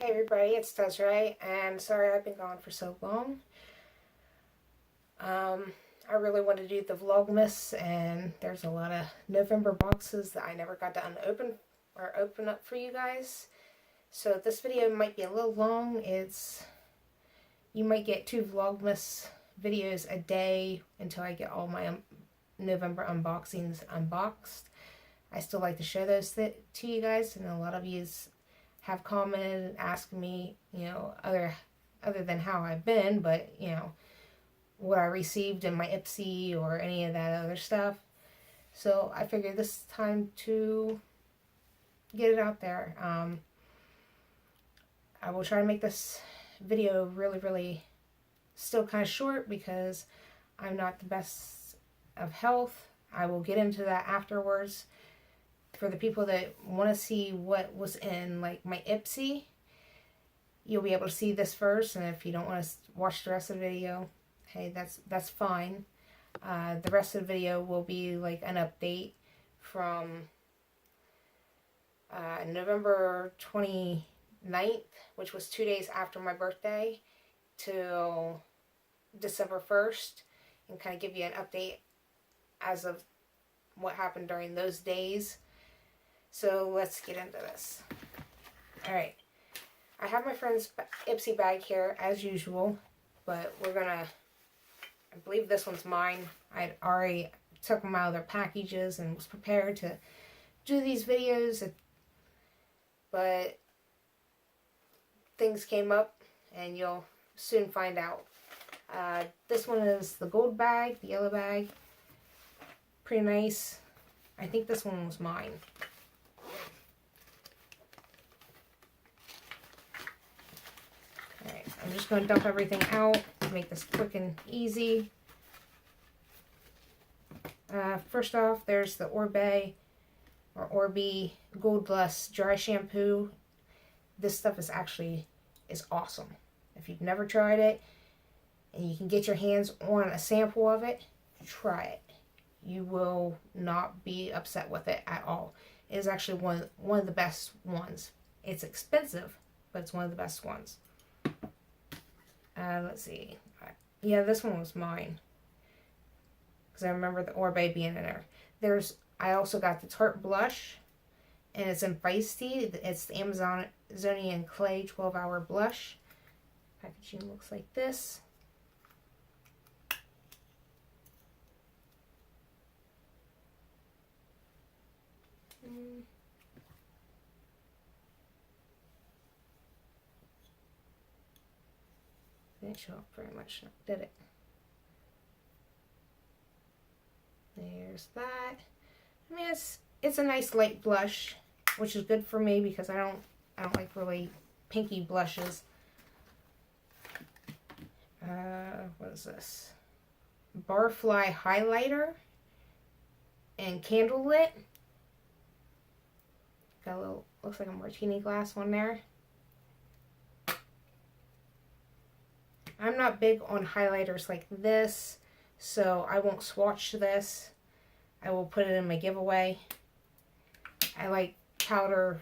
Hey everybody, it's Desiree, and sorry I've been gone for so long. I really want to do the vlogmas, and there's a lot of November boxes that I never got to open up for you guys. So this video might be a little long. You might get 2 vlogmas videos a day until I get all my November unboxings unboxed. I still like to show those to you guys, and a lot of you have commented and asked me, other than how I've been, but, what I received in my Ipsy or any of that other stuff. So I figured this is time to get it out there. I will try to make this video really still kind of short because I'm not the best of health. I will get into that afterwards. For the people that want to see what was in like my Ipsy, you'll be able to see this first, and if you don't want to watch the rest of the video, hey, that's fine. The rest of the video will be like an update from November 29th, which was 2 days after my birthday, till December 1st, and kind of give you an update as of what happened during those days. So let's get into this. Alright, I have my friend's Ipsy bag here as usual, but I believe this one's mine. I'd already took them out of their packages and was prepared to do these videos, but things came up and you'll soon find out. This one is the gold bag, the yellow bag. Pretty nice. I think this one was mine. Alright, I'm just going to dump everything out to make this quick and easy. First off, there's the Orbi Gold Lust Dry Shampoo. This stuff is awesome. If you've never tried it and you can get your hands on a sample of it, try it. You will not be upset with it at all. It is actually one of the best ones. It's expensive, but it's one of the best ones. Let's see. Yeah, this one was mine, because I remember the Orbe being in there. I also got the Tarte Blush, and it's in Feisty. It's the Amazonian Clay 12-Hour Blush. Packaging looks like this. Didn't show up very much, did it? There's that. I mean, it's a nice light blush, which is good for me because I don't like really pinky blushes. What is this? Barfly highlighter and candlelit. Got a little, looks like a martini glass one there. I'm not big on highlighters like this, so I won't swatch this. I will put it in my giveaway. I like powder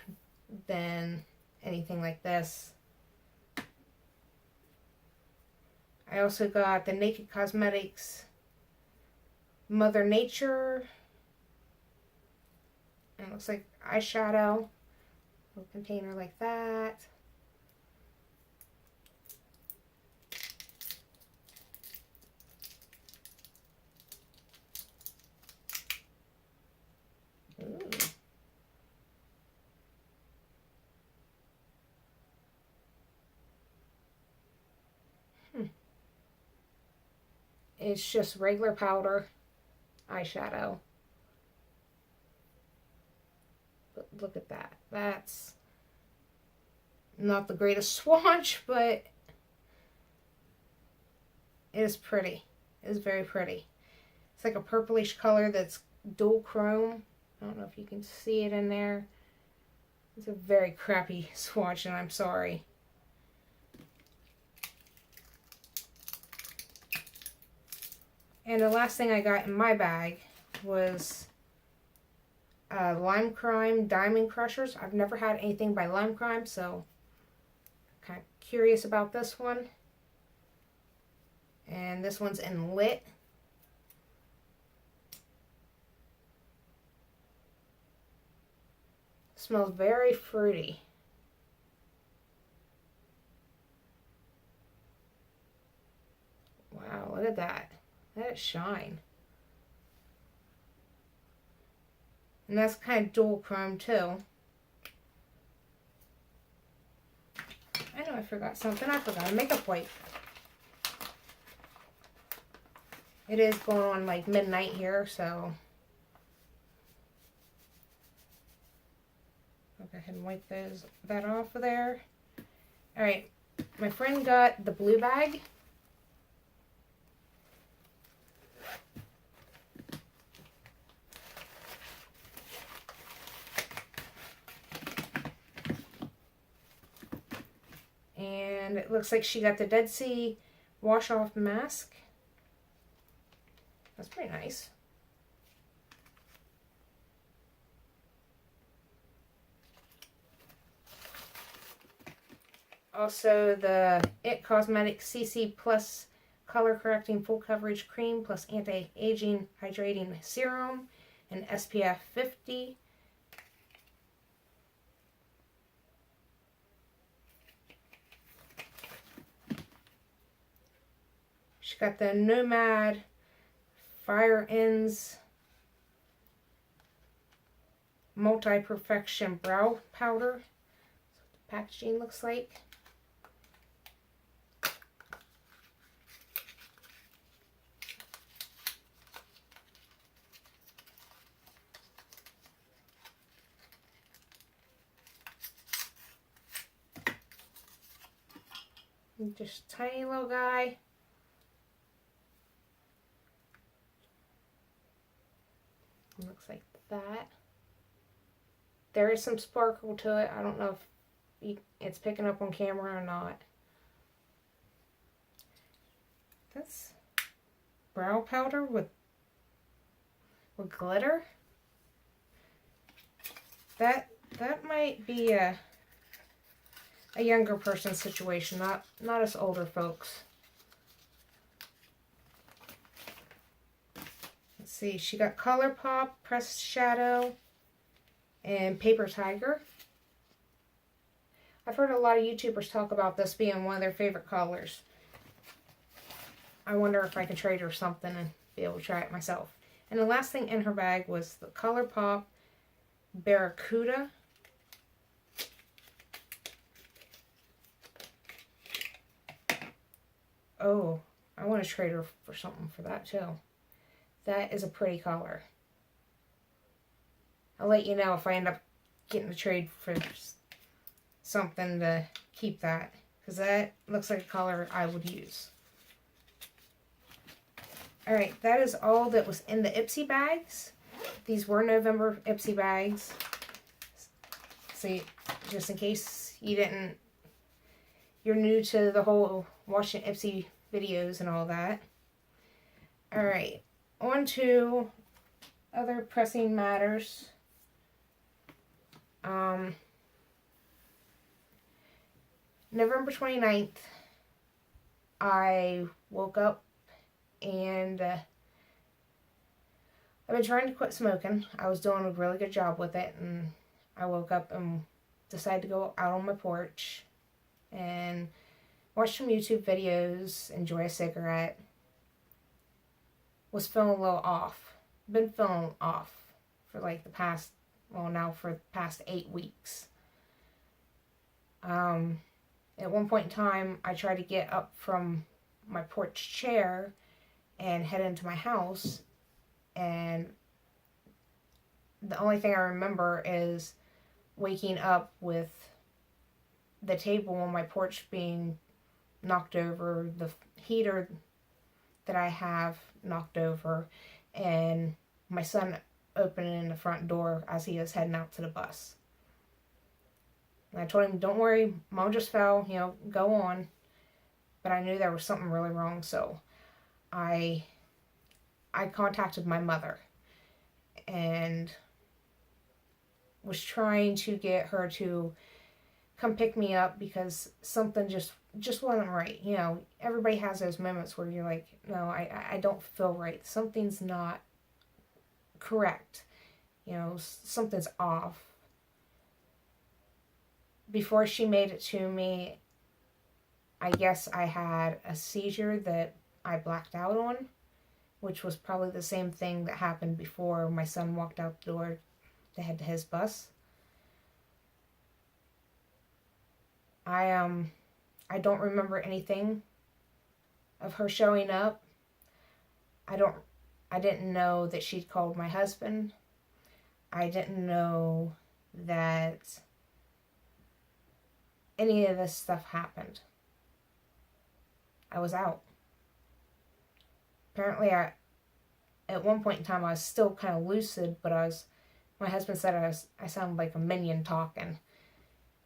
than anything like this. I also got the Naked Cosmetics Mother Nature. And it looks like eyeshadow. Little container like that. It's just regular powder eyeshadow. But look at that. That's not the greatest swatch, but it is pretty. It is very pretty. It's like a purplish color that's dual chrome. I don't know if you can see it in there. It's a very crappy swatch, and I'm sorry. And the last thing I got in my bag was Lime Crime Diamond Crushers. I've never had anything by Lime Crime, so kind of curious about this one. And this one's in Lit. Smells very fruity. Wow, look at that. Let it shine. And that's kind of dual chrome too. I know I forgot something. I forgot a makeup wipe. It is going on like midnight here, so I'll go ahead and wipe that off of there. Alright, my friend got the blue bag. And it looks like she got the Dead Sea wash off mask. That's pretty nice. Also the It Cosmetics CC Plus Color Correcting Full Coverage Cream plus Anti-Aging Hydrating Serum and SPF 50. She got the Nomad Fire Ends Multi-Perfection Brow Powder. That's what the packaging looks like. Just tiny little guy. Looks like that. There is some sparkle to it. I don't know if it's picking up on camera or not. That's brow powder with glitter. That might be a younger person situation, not us older folks. Let's see, she got ColourPop, Pressed Shadow, and Paper Tiger. I've heard a lot of YouTubers talk about this being one of their favorite colors. I wonder if I can trade her something and be able to try it myself. And the last thing in her bag was the ColourPop Barracuda. Oh, I want to trade her for something for that too. That is a pretty color. I'll let you know if I end up getting a trade for something to keep that, because that looks like a color I would use. Alright, that is all that was in the Ipsy bags. These were November Ipsy bags. See, just in case you're new to the whole watching Ipsy videos and all that. Alright, on to other pressing matters. November 29th, I woke up and I've been trying to quit smoking. I was doing a really good job with it, and I woke up and decided to go out on my porch and watch some YouTube videos, enjoy a cigarette. Was feeling a little off. Been feeling off for like the past 8 weeks. At one point in time, I tried to get up from my porch chair and head into my house, and the only thing I remember is waking up with the table on my porch being knocked over, the heater that I have knocked over, and my son opening the front door as he was heading out to the bus. And I told him, don't worry, Mom just fell, go on. But I knew there was something really wrong, so I contacted my mother and was trying to get her to come pick me up because something just wasn't right. You know, everybody has those moments where you're like, no, I don't feel right. Something's not correct. You know, something's off. Before she made it to me, I guess I had a seizure that I blacked out on, which was probably the same thing that happened before my son walked out the door to head to his bus. I don't remember anything of her showing up. I didn't know that she'd called my husband. I didn't know that any of this stuff happened. I was out. Apparently, at one point in time, I was still kind of lucid, but my husband said I sounded like a minion talking.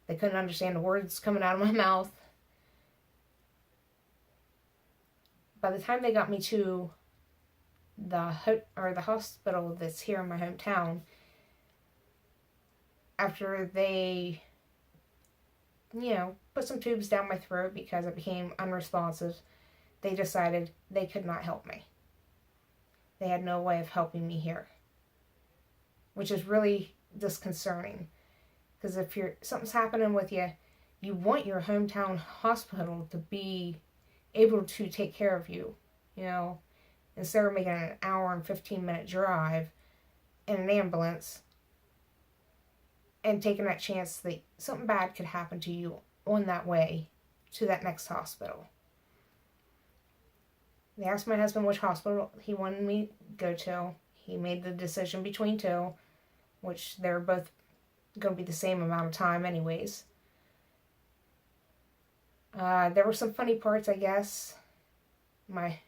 They couldn't understand the words coming out of my mouth. By the time they got me to the hospital that's here in my hometown, after they, put some tubes down my throat because I became unresponsive, they decided they could not help me. They had no way of helping me here, which is really disconcerting. Because if something's happening with you, you want your hometown hospital to be able to take care of you, instead of making an hour and 15-minute drive in an ambulance and taking that chance that something bad could happen to you on that way to that next hospital. They asked my husband which hospital he wanted me to go to. He made the decision between two, which they're both going to be the same amount of time anyways. There were some funny parts, I guess, my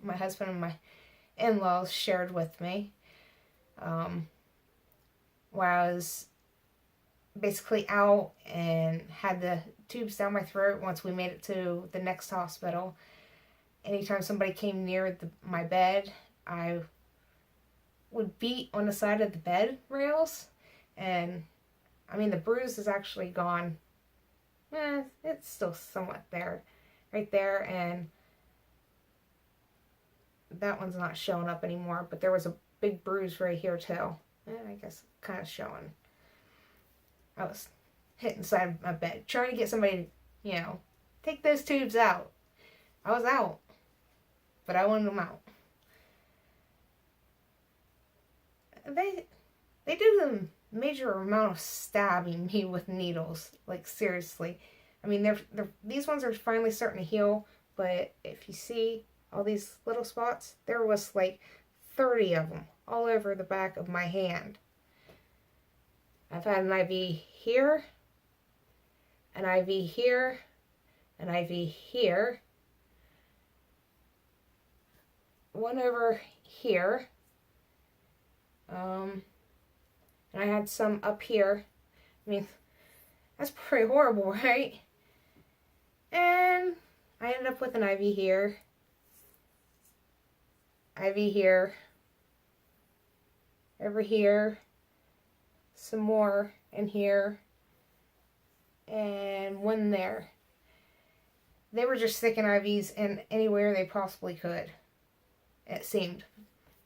husband and my in-laws shared with me. While I was basically out and had the tubes down my throat once we made it to the next hospital, anytime somebody came near my bed, I would beat on the side of the bed rails, and the bruise is actually gone. It's still somewhat there, right there, and that one's not showing up anymore, but there was a big bruise right here too. I guess kind of showing. I was hitting the side of my bed, trying to get somebody to, take those tubes out. I was out, but I wanted them out. They do them major amount of stabbing me with needles, like seriously. These ones are finally starting to heal, but if you see all these little spots, there was like 30 of them all over the back of my hand. I've had an IV here, an IV here, an IV here, one over here, and I had some up here. That's pretty horrible, right? And I ended up with an IV here, IV here, over here, some more in here, and one there. They were just sticking IVs in anywhere they possibly could, it seemed.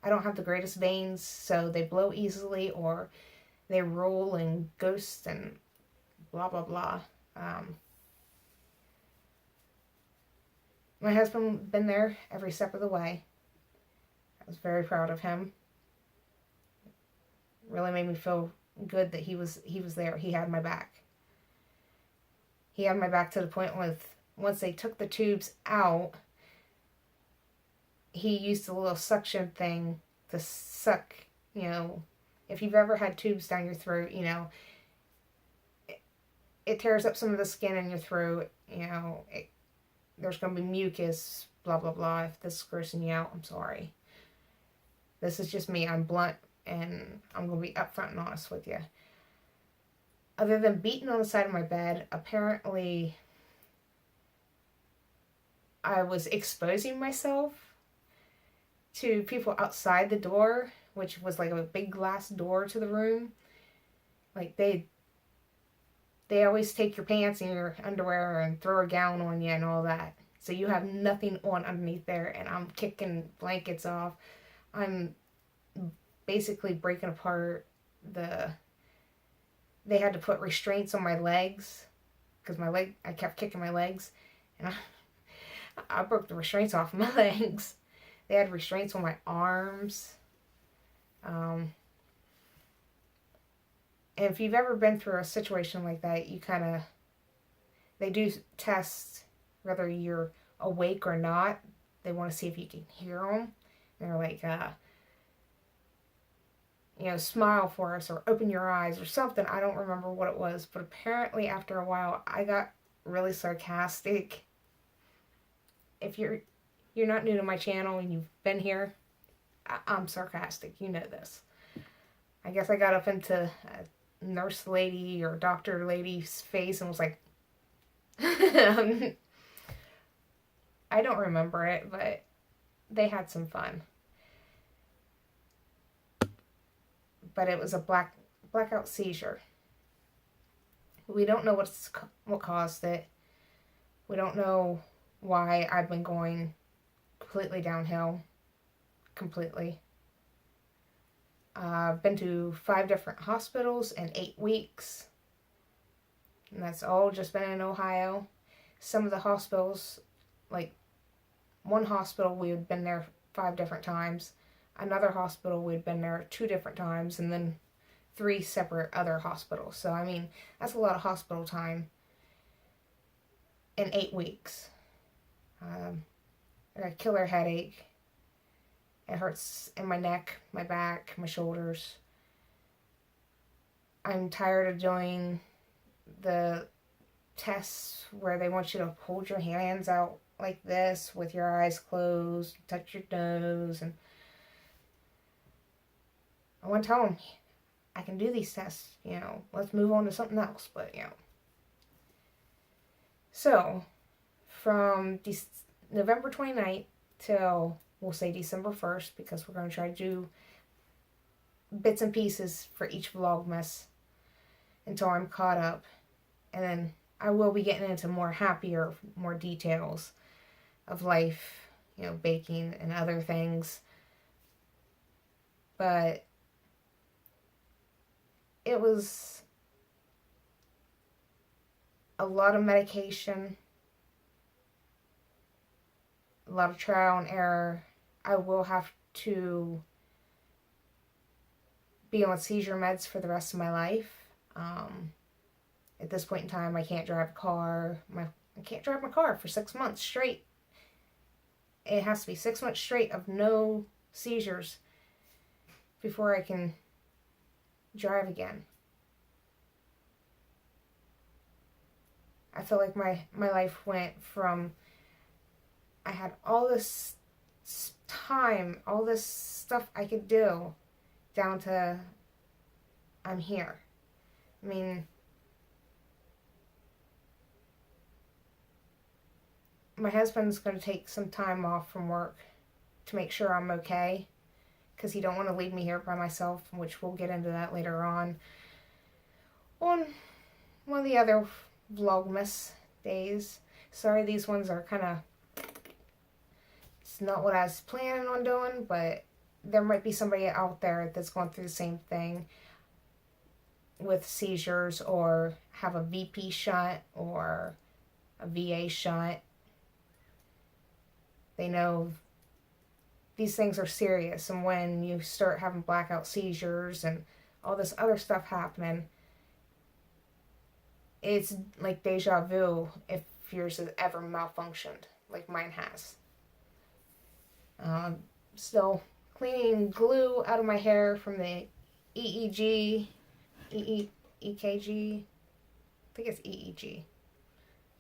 I don't have the greatest veins, so they blow easily, or they roll and ghost and blah, blah, blah. My husband been there every step of the way. I was very proud of him. Really made me feel good that he was there. He had my back. He had my back to the point with once they took the tubes out, he used a little suction thing to suck, if you've ever had tubes down your throat, it tears up some of the skin in your throat, there's going to be mucus, blah, blah, blah. If this is grossing you out, I'm sorry. This is just me. I'm blunt, and I'm going to be upfront and honest with you. Other than beating on the side of my bed, apparently I was exposing myself to people outside the door, which was like a big glass door to the room. Like they they always take your pants and your underwear and throw a gown on you and all that. So you have nothing on underneath there, and I'm kicking blankets off. I'm basically breaking apart they had to put restraints on my legs because I kept kicking my legs, and I broke the restraints off my legs. They had restraints on my arms. And if you've ever been through a situation like that, they do test whether you're awake or not. They want to see if you can hear them. And they're like, smile for us or open your eyes or something. I don't remember what it was, but apparently after a while I got really sarcastic. If you're not new to my channel and you've been here, I'm sarcastic. You know this. I guess I got up into a nurse lady or doctor lady's face and was like, I don't remember it, but they had some fun. But it was a blackout seizure. We don't know what caused it. We don't know why I've been going completely downhill. Completely. I've been to 5 different hospitals in 8 weeks. And that's all just been in Ohio. Some of the hospitals, like one hospital, we had been there 5 different times. Another hospital, we'd been there 2 different times. And then 3 separate other hospitals. So, I mean, that's a lot of hospital time in 8 weeks. I got a killer headache. It hurts in my neck, my back, my shoulders. I'm tired of doing the tests where they want you to hold your hands out like this with your eyes closed, touch your nose, and I want to tell them, I can do these tests, let's move on to something else, but, So, from November 29th till, we'll say December 1st, because we're going to try to do bits and pieces for each vlogmas until I'm caught up. And then I will be getting into more details of life, baking and other things. But it was a lot of medication, a lot of trial and error. I will have to be on seizure meds for the rest of my life. At this point in time, I can't drive a car. I can't drive my car for 6 months straight. It has to be 6 months straight of no seizures before I can drive again. I feel like my life went from, I had all this time, all this stuff I could do, down to I'm here. I mean, my husband's going to take some time off from work to make sure I'm okay, because he don't want to leave me here by myself, which we'll get into that later on one of the other vlogmas days. Sorry, these ones are kind of, it's not what I was planning on doing, but there might be somebody out there that's going through the same thing with seizures, or have a VP shunt or a VA shunt. They know these things are serious, and when you start having blackout seizures and all this other stuff happening, it's like deja vu if yours has ever malfunctioned like mine has. Still cleaning glue out of my hair from the EKG. I think it's EEG.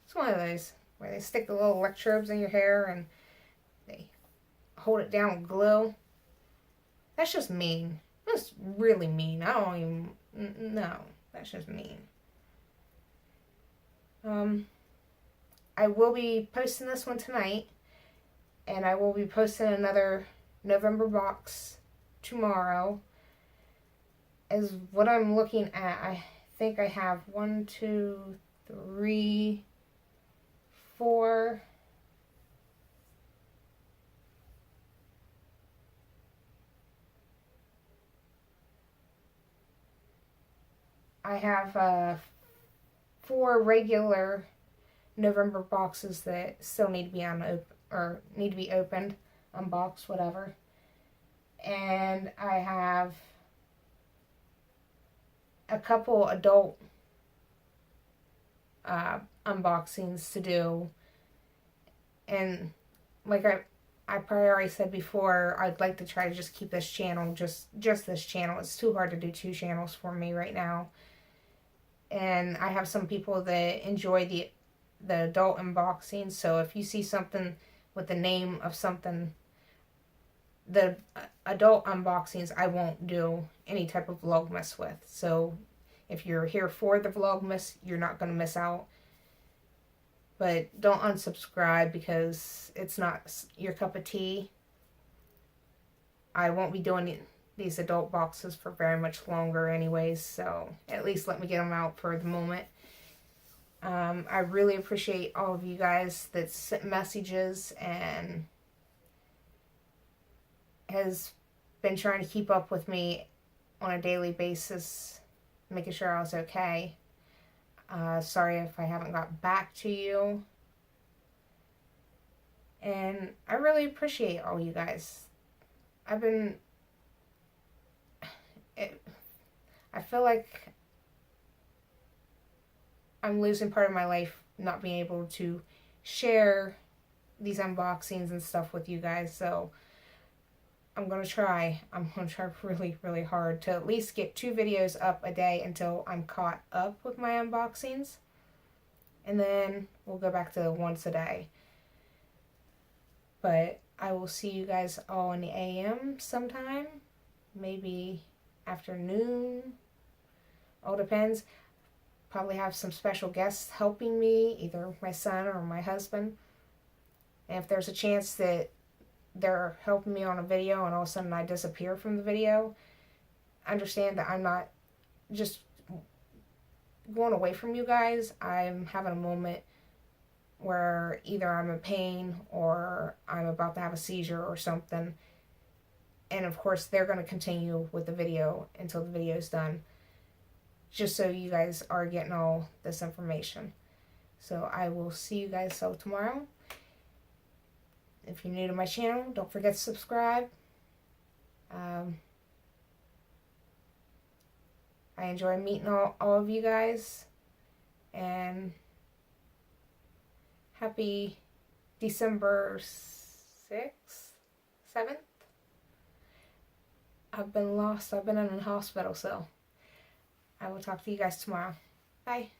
It's one of those where they stick the little electrodes in your hair and they hold it down with glue. That's just mean. That's really mean. I don't even, no, that's just mean. I will be posting this one tonight, and I will be posting another November box tomorrow. Is what I'm looking at. I think I have 1, 2, 3, 4. I have 4 regular November boxes that still need to be need to be opened, unboxed, whatever. And I have a couple adult unboxings to do. And like I probably already said before, I'd like to try to just keep this channel, just this channel. It's too hard to do 2 channels for me right now. And I have some people that enjoy the adult unboxing, so if you see something with the name of something, the adult unboxings I won't do any type of vlogmas with. So if you're here for the vlogmas, you're not going to miss out. But don't unsubscribe because it's not your cup of tea. I won't be doing these adult boxes for very much longer anyways, so at least let me get them out for the moment. I really appreciate all of you guys that sent messages and has been trying to keep up with me on a daily basis, making sure I was okay. Sorry if I haven't got back to you. And I really appreciate all you guys. I feel like I'm losing part of my life not being able to share these unboxings and stuff with you guys. So I'm going to try. I'm going to try really, really hard to at least get 2 videos up a day until I'm caught up with my unboxings. And then we'll go back to once a day. But I will see you guys all in the AM sometime. Maybe afternoon. All depends. Probably have some special guests helping me, either my son or my husband. And if there's a chance that they're helping me on a video and all of a sudden I disappear from the video, understand that I'm not just going away from you guys. I'm having a moment where either I'm in pain or I'm about to have a seizure or something. And of course they're going to continue with the video until the video is done, just so you guys are getting all this information. So I will see you guys all tomorrow. If you're new to my channel, don't forget to subscribe. I enjoy meeting all of you guys. And happy December 6th, 7th. I've been lost. I've been in a hospital, so I will talk to you guys tomorrow. Bye.